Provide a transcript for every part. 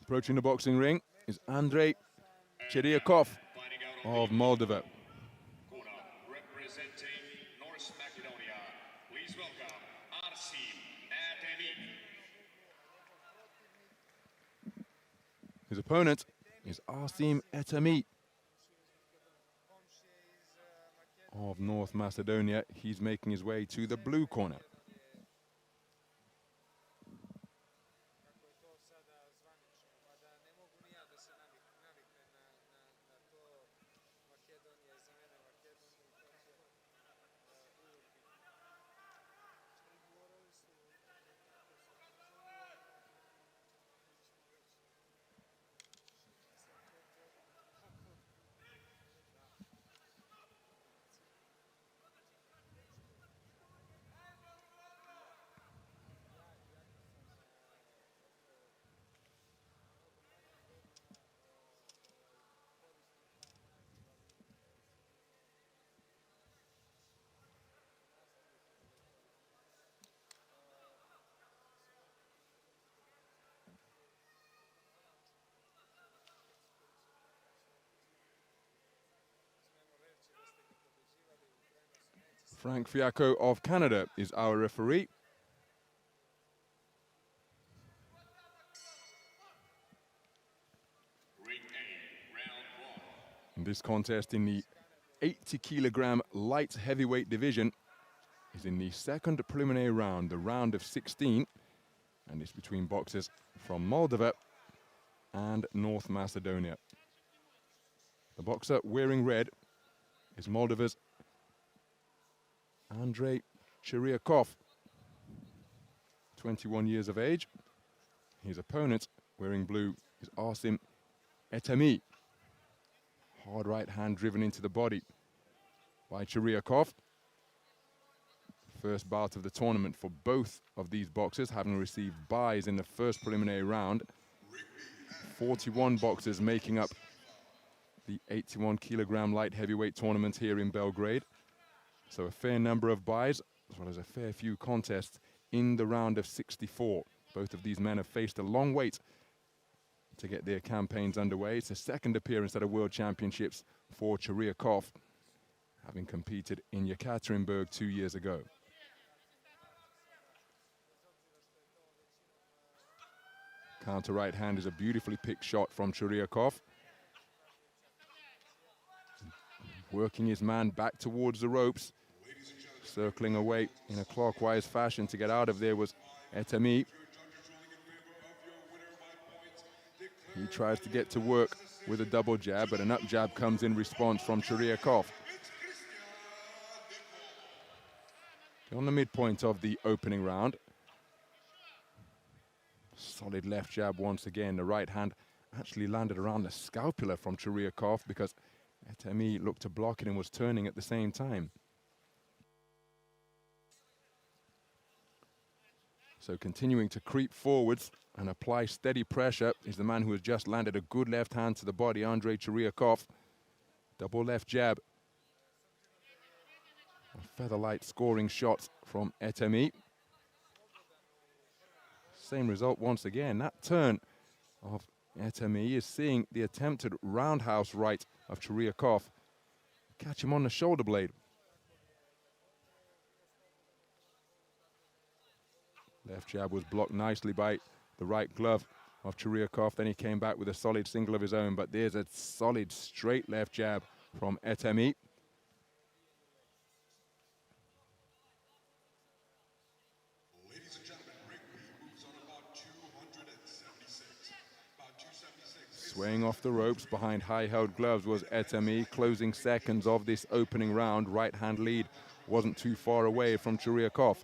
Approaching the boxing ring is Andrei CHIRIACOV of Moldova. Representing North Macedonia, please welcome Arsim ETEMI. His opponent is Arsim ETEMI of North Macedonia. He's making his way to the blue corner. Frank Fiacco of Canada is our referee. And this contest in the 80-kilogram light heavyweight division is in the second preliminary round, the round of 16, and it's between boxers from Moldova and North Macedonia. The boxer wearing red is Moldova's Andrei CHIRIACOV, 21 years of age. His opponent, wearing blue, is Arsim ETEMI. Hard right hand driven into the body by CHIRIACOV. First bout of the tournament for both of these boxers, having received byes in the first preliminary round. 41 boxers making up the 81-kilogram light heavyweight tournament here in Belgrade. So a fair number of byes, as well as a fair few contests in the round of 64. Both of these men have faced a long wait to get their campaigns underway. It's a second appearance at a World Championships for CHIRIACOV, having competed in Yekaterinburg 2 years ago. Counter right hand is a beautifully picked shot from CHIRIACOV. Working his man back towards the ropes. Circling away in a clockwise fashion to get out of there was ETEMI. He tries to get to work with a double jab, but an up jab comes in response from CHIRIACOV. On the midpoint of the opening round. Solid left jab once again. The right hand actually landed around the scapula from CHIRIACOV because ETEMI looked to block it and was turning at the same time. So continuing to creep forwards and apply steady pressure is the man who has just landed a good left hand to the body, Andrei CHIRIACOV. Double left jab. A featherlight scoring shot from ETEMI. Same result once again. That turn of ETEMI is seeing the attempted roundhouse right of CHIRIACOV catch him on the shoulder blade. Left jab was blocked nicely by the right glove of CHIRIACOV. Then he came back with a solid single of his own, but there's a solid straight left jab from ETEMI. Ladies and gentlemen, ring moves on about 276. Swaying off the ropes behind high-held gloves was ETEMI. Closing seconds of this opening round. Right-hand lead wasn't too far away from CHIRIACOV.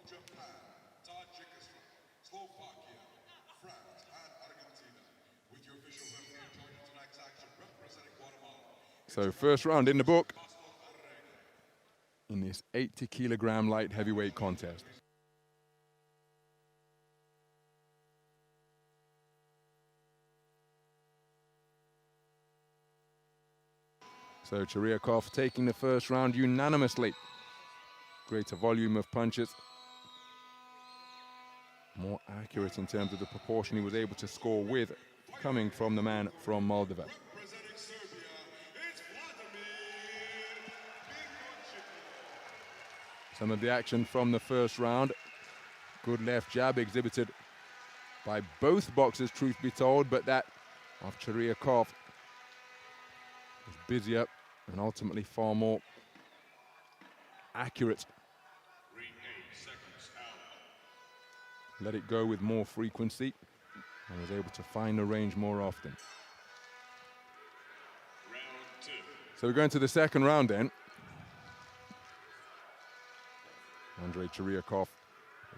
So first round in the book in this 80-kilogram light heavyweight contest. So CHIRIACOV taking the first round unanimously. Greater volume of punches. More accurate in terms of the proportion he was able to score with coming from the man from Moldova. Representing Serbia, it's Vladimir. Some of the action from the first round. Good left jab exhibited by both boxers, truth be told, but that of CHIRIACOV was busier and ultimately far more accurate. Let it go with more frequency and was able to find the range more often. So we're going to the second round then. Andrei CHIRIACOV,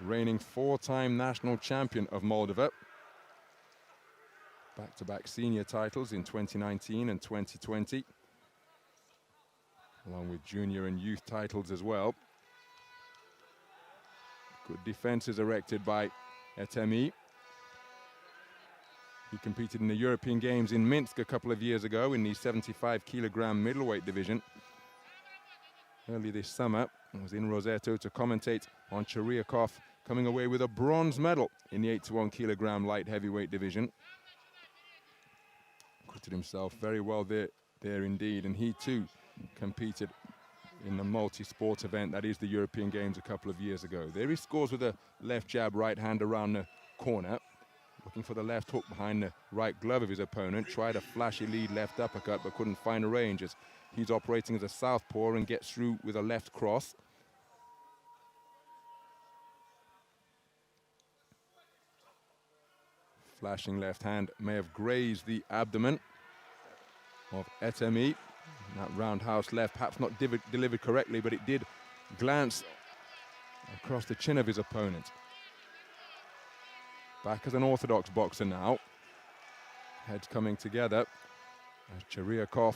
reigning four-time national champion of Moldova. Back-to-back senior titles in 2019 and 2020, along with junior and youth titles as well. Good defenses erected by ETEMI. He competed in the European Games in Minsk a couple of years ago in the 75-kilogram middleweight division. Early this summer, I was in Roseto to commentate on CHIRIACOV coming away with a bronze medal in the 81-kilogram light heavyweight division. Acquitted himself very well there indeed, and he too competed in the multi-sport event that is the European Games a couple of years ago. There he scores with a left jab, right hand around the corner, looking for the left hook behind the right glove of his opponent. Tried a flashy lead left uppercut but couldn't find a range as he's operating as a southpaw and gets through with a left cross. Flashing left hand may have grazed the abdomen of ETEMI. That roundhouse left, perhaps not delivered correctly, but it did glance across the chin of his opponent. Back as an orthodox boxer now. Heads coming together as CHIRIACOV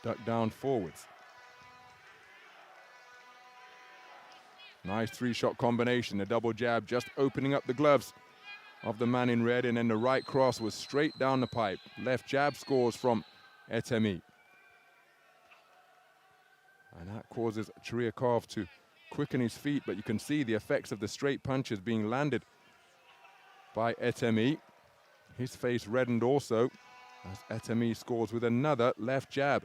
ducked down forwards. Nice three-shot combination, the double jab just opening up the gloves of the man in red, and then the right cross was straight down the pipe. Left jab scores from ETEMI. And that causes CHIRIACOV to quicken his feet, but you can see the effects of the straight punches being landed by ETEMI. His face reddened also as ETEMI scores with another left jab.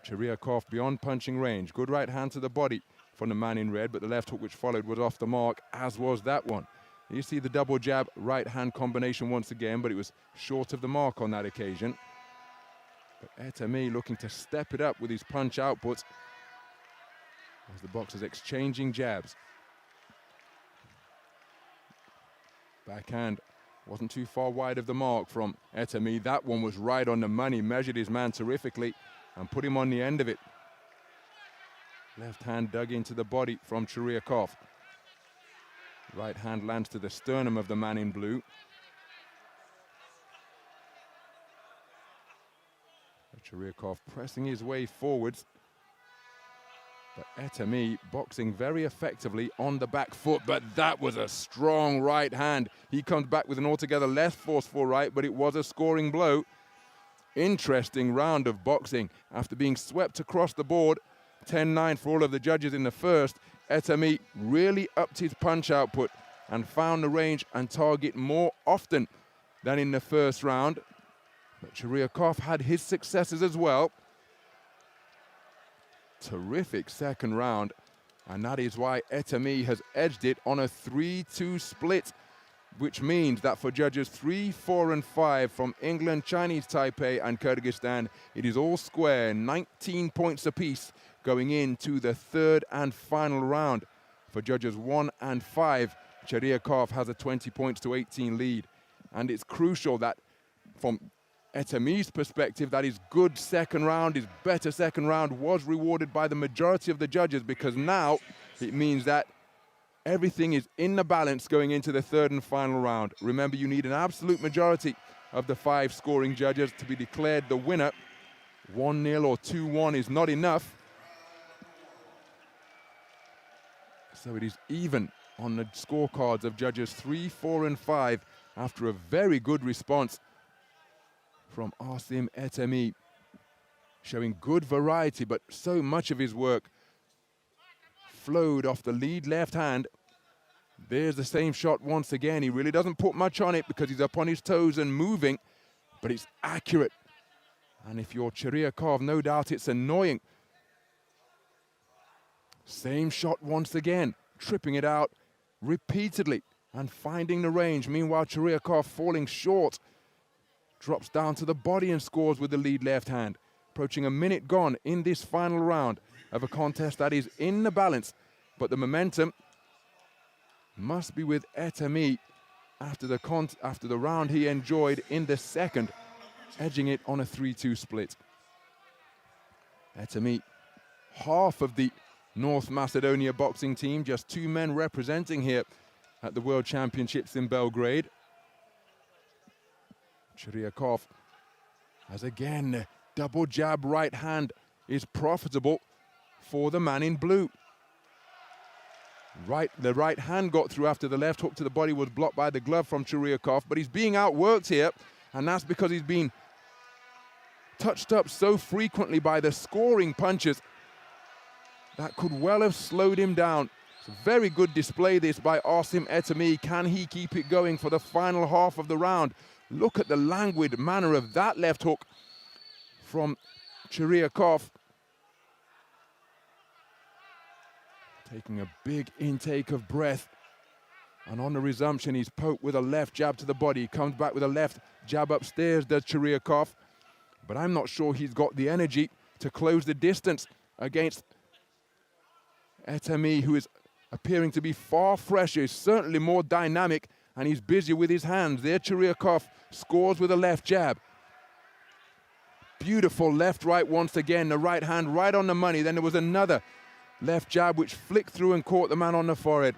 CHIRIACOV beyond punching range. Good right hand to the body from the man in red, but the left hook which followed was off the mark, as was that one. You see the double jab right hand combination once again, but it was short of the mark on that occasion. But ETEMI looking to step it up with his punch output as the boxers exchanging jabs. Backhand wasn't too far wide of the mark from ETEMI. That one was right on the money, measured his man terrifically and put him on the end of it. Left hand dug into the body from CHIRIACOV. Right hand lands to the sternum of the man in blue. CHIRIACOV pressing his way forwards. But ETEMI boxing very effectively on the back foot, but that was a strong right hand. He comes back with an altogether less forceful right, but it was a scoring blow. Interesting round of boxing after being swept across the board. 10-9 for all of the judges in the first. ETEMI really upped his punch output and found the range and target more often than in the first round. But CHIRIACOV had his successes as well. Terrific second round, and that is why ETEMI has edged it on a 3-2 split, which means that for judges 3, 4, and 5 from England, Chinese Taipei, and Kyrgyzstan, it is all square, 19 points apiece going into the third and final round. For judges 1 and 5, CHIRIACOV has a 20 points to 18 lead. And it's crucial that from ETEMI's perspective, that his good second round, his better second round was rewarded by the majority of the judges, because now it means that everything is in the balance going into the third and final round. Remember, you need an absolute majority of the 5 scoring judges to be declared the winner. 1-0 or 2-1 is not enough. So it is even on the scorecards of judges 3, 4, and 5 after a very good response from Arsim ETEMI, showing good variety, but so much of his work flowed off the lead left hand. There's the same shot once again. He really doesn't put much on it because he's up on his toes and moving, but it's accurate. And if you're CHIRIACOV, no doubt it's annoying. Same shot once again, tripping it out repeatedly and finding the range. Meanwhile, CHIRIACOV falling short, drops down to the body and scores with the lead left hand. Approaching a minute gone in this final round of a contest that is in the balance, but the momentum must be with ETEMI after the round he enjoyed in the second, edging it on a 3-2 split. ETEMI, half of the North Macedonia boxing team, just 2 men representing here at the World Championships in Belgrade. CHIRIACOV as again, double jab right hand is profitable for the man in blue. The right hand got through after the left hook to the body was blocked by the glove from CHIRIACOV, but he's being outworked here, and that's because he's been touched up so frequently by the scoring punches that could well have slowed him down. It's a very good display this by Arsim ETEMI. Can he keep it going for the final half of the round? Look at the languid manner of that left hook from CHIRIACOV. Taking a big intake of breath. And on the resumption, he's poked with a left jab to the body. He comes back with a left jab upstairs, does CHIRIACOV. But I'm not sure he's got the energy to close the distance against ETEMI, who is appearing to be far fresher. He's certainly more dynamic, and he's busier with his hands. There, CHIRIACOV scores with a left jab. Beautiful left-right once again. The right hand right on the money. Then there was another left jab which flicked through and caught the man on the forehead.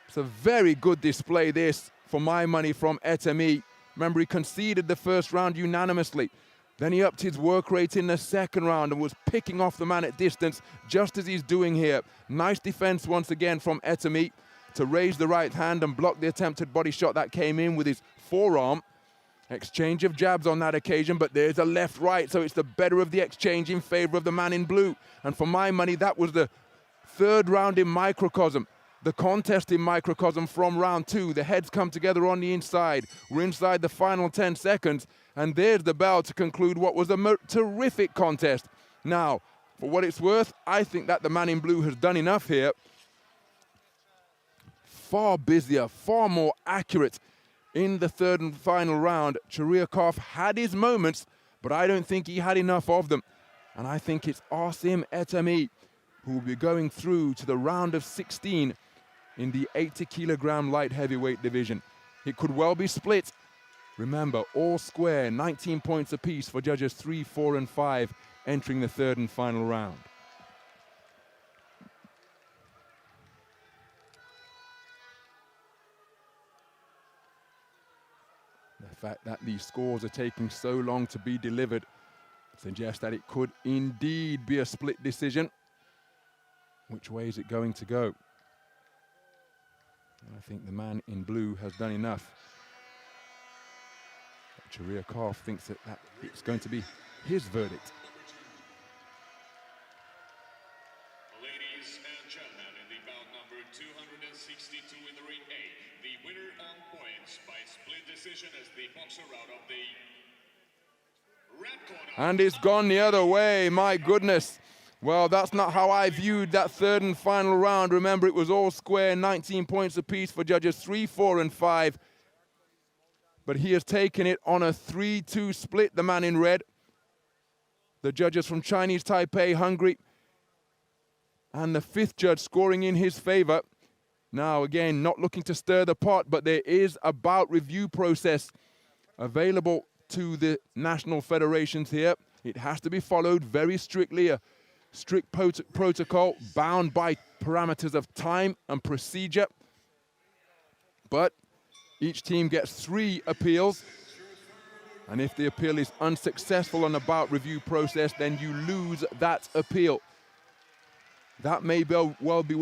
It's a very good display this, for my money, from ETEMI. Remember, he conceded the first round unanimously. Then he upped his work rate in the second round and was picking off the man at distance, just as he's doing here. Nice defense once again from ETEMI to raise the right hand and block the attempted body shot that came in with his forearm. Exchange of jabs on that occasion, but there's a left-right, so it's the better of the exchange in favor of the man in blue. And for my money, that was the third round in microcosm. The contest in microcosm from round 2. The heads come together on the inside. We're inside the final 10 seconds, and there's the bell to conclude what was a terrific contest. Now, for what it's worth, I think that the man in blue has done enough here. Far busier, far more accurate. In the third and final round, CHIRIACOV had his moments, but I don't think he had enough of them. And I think it's Arsim ETEMI who will be going through to the round of 16 in the 80-kilogram light heavyweight division. It could well be split. Remember, all square, 19 points apiece for judges 3, 4, and 5 entering the third and final round. The fact that these scores are taking so long to be delivered suggests that it could indeed be a split decision. Which way is it going to go? I think the man in blue has done enough. CHIRIACOV thinks that it's going to be his verdict. Ladies and gentlemen, in the bout number 262 in the ring A, the winner on points by split decision is the boxer out of the red corner. And it's gone the other way, my goodness. Well, that's not how I viewed that third and final round. Remember, it was all square, 19 points apiece for judges 3, 4, and 5. But he has taken it on a 3-2 split, the man in red. The judges from Chinese Taipei, Hungary, and the fifth judge scoring in his favor. Now, again, not looking to stir the pot, but there is a bout review process available to the national federations here. It has to be followed very strictly, a strict protocol bound by parameters of time and procedure. But each team gets 3 appeals. And if the appeal is unsuccessful on the bout review process, then you lose that appeal. That may well be